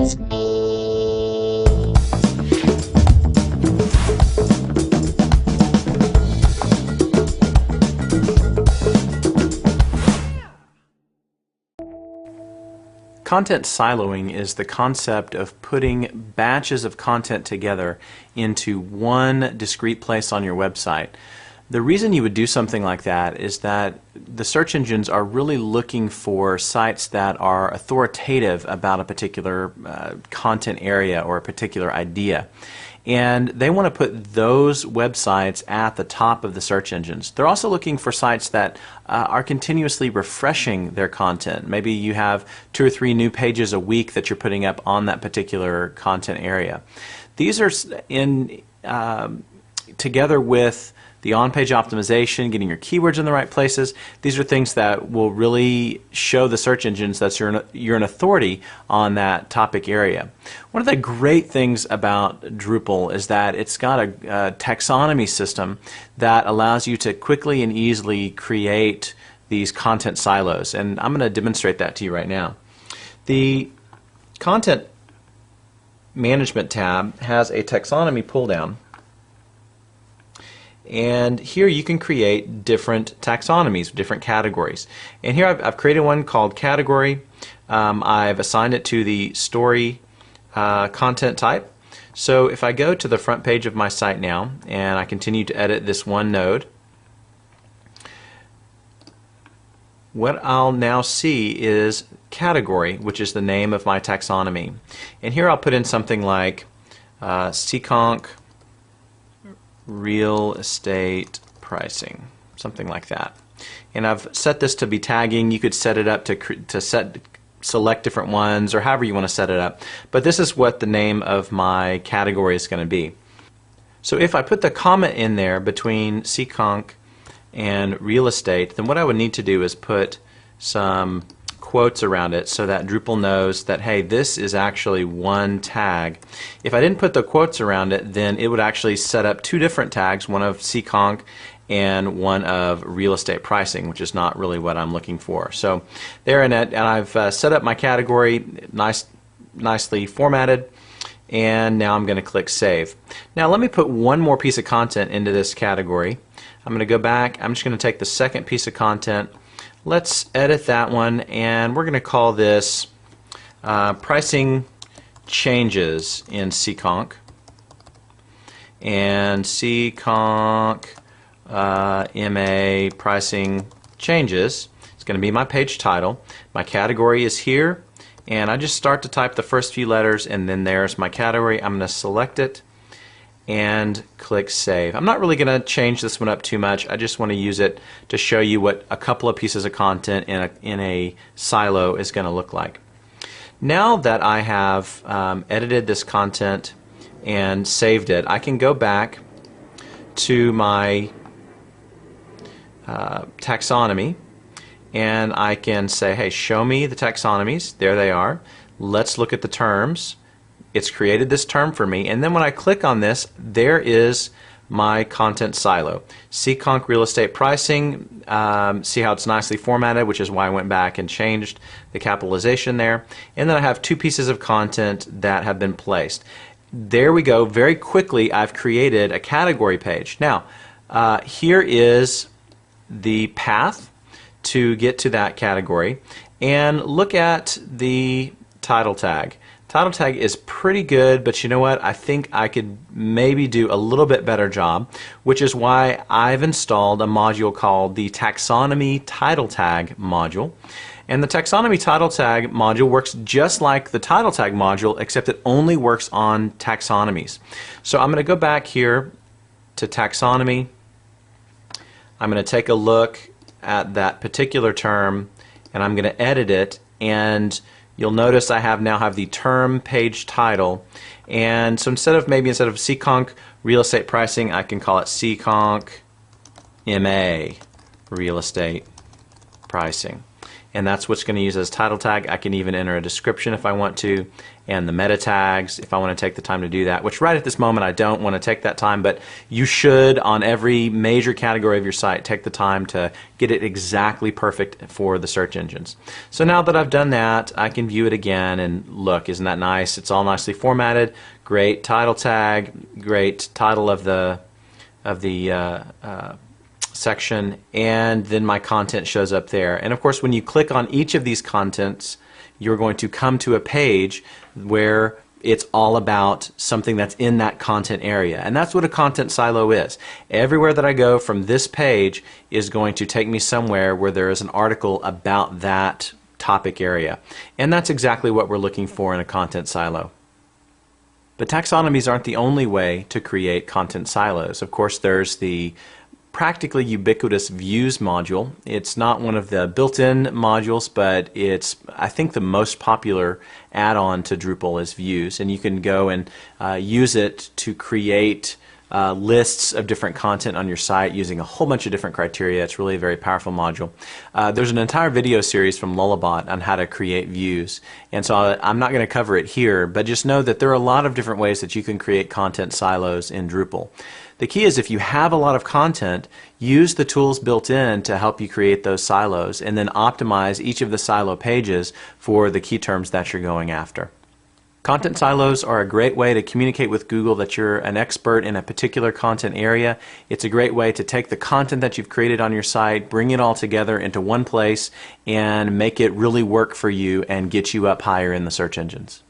Content siloing is the concept of putting batches of content together into one discrete place on your website. The reason you would do something like that is that the search engines are really looking for sites that are authoritative about a particular content area or a particular idea. And they want to put those websites at the top of the search engines. They're also looking for sites that are continuously refreshing their content. Maybe you have 2 or 3 new pages a week that you're putting up on that particular content area. These are together with the on-page optimization, getting your keywords in the right places. These are things that will really show the search engines that you're an authority on that topic area. One of the great things about Drupal is that it's got a taxonomy system that allows you to quickly and easily create these content silos, and I'm going to demonstrate that to you right now. The Content Management tab has a taxonomy pull-down. And here you can create different taxonomies, different categories. And here I've created one called category. I've assigned it to the story content type. So if I go to the front page of my site now and I continue to edit this one node, what I'll now see is category, which is the name of my taxonomy. And here I'll put in something like Seekonk real estate pricing, something like that. And I've set this to be tagging. You could set it up to select different ones or however you want to set it up. But this is what the name of my category is going to be. So if I put the comma in there between Seekonk and real estate, then what I would need to do is put some quotes around it so that Drupal knows that, hey, this is actually one tag. If I didn't put the quotes around it, then it would actually set up 2 different tags, one of Seekonk and one of real estate pricing, which is not really what I'm looking for. So there in it, and I've set up my category, nicely formatted, and now I'm going to click Save. Now let me put one more piece of content into this category. I'm going to go back. I'm just going to take the second piece of content. Let's edit that one, and we're going to call this pricing changes in Seekonk. And Seekonk MA pricing changes. It's going to be my page title. My category is here, and I just start to type the first few letters, and then there's my category. I'm going to select it and click Save. I'm not really going to change this one up too much. I just want to use it to show you what a couple of pieces of content in a silo is going to look like. Now that I have edited this content and saved it, I can go back to my taxonomy, and I can say, hey, show me the taxonomies. There they are. Let's look at the terms. It's created this term for me, and then when I click on this, there is my content silo. Seekonk real estate pricing, see how it's nicely formatted, which is why I went back and changed the capitalization there. And then I have 2 pieces of content that have been placed. There we go. Very quickly I've created a category page. Now here is the path to get to that category, and look at the title tag. Title tag is pretty good, but you know what? I think I could maybe do a little bit better job, which is why I've installed a module called the Taxonomy Title Tag module. And the Taxonomy Title Tag module works just like the Title Tag module, except it only works on taxonomies. So I'm going to go back here to Taxonomy. I'm going to take a look at that particular term, and I'm going to edit it, and you'll notice I now have the term page title, and so instead of Seekonk real estate pricing, I can call it Seekonk MA real estate pricing. and that's what's going to use as title tag. I can even enter a description if I want to, and the meta tags if I want to take the time to do that, which right at this moment I don't want to take that time, but you should on every major category of your site take the time to get it exactly perfect for the search engines. So now that I've done that, I can view it again, and look, isn't that nice? It's all nicely formatted. Great title tag, great title of the section, and then my content shows up there. And of course, when you click on each of these contents, you're going to come to a page where it's all about something that's in that content area. And that's what a content silo is. Everywhere that I go from this page is going to take me somewhere where there is an article about that topic area. And that's exactly what we're looking for in a content silo. But taxonomies aren't the only way to create content silos. Of course, there's the practically ubiquitous views module. It's not one of the built-in modules, but it's, I think, the most popular add-on to Drupal is views, and you can go and use it to create lists of different content on your site using a whole bunch of different criteria. It's really a very powerful module. There's an entire video series from Lullabot on how to create views, and so I'm not going to cover it here, but just know that there are a lot of different ways that you can create content silos in Drupal. The key is if you have a lot of content, use the tools built in to help you create those silos, and then optimize each of the silo pages for the key terms that you're going after. Content silos are a great way to communicate with Google that you're an expert in a particular content area. It's a great way to take the content that you've created on your site, bring it all together into one place, and make it really work for you and get you up higher in the search engines.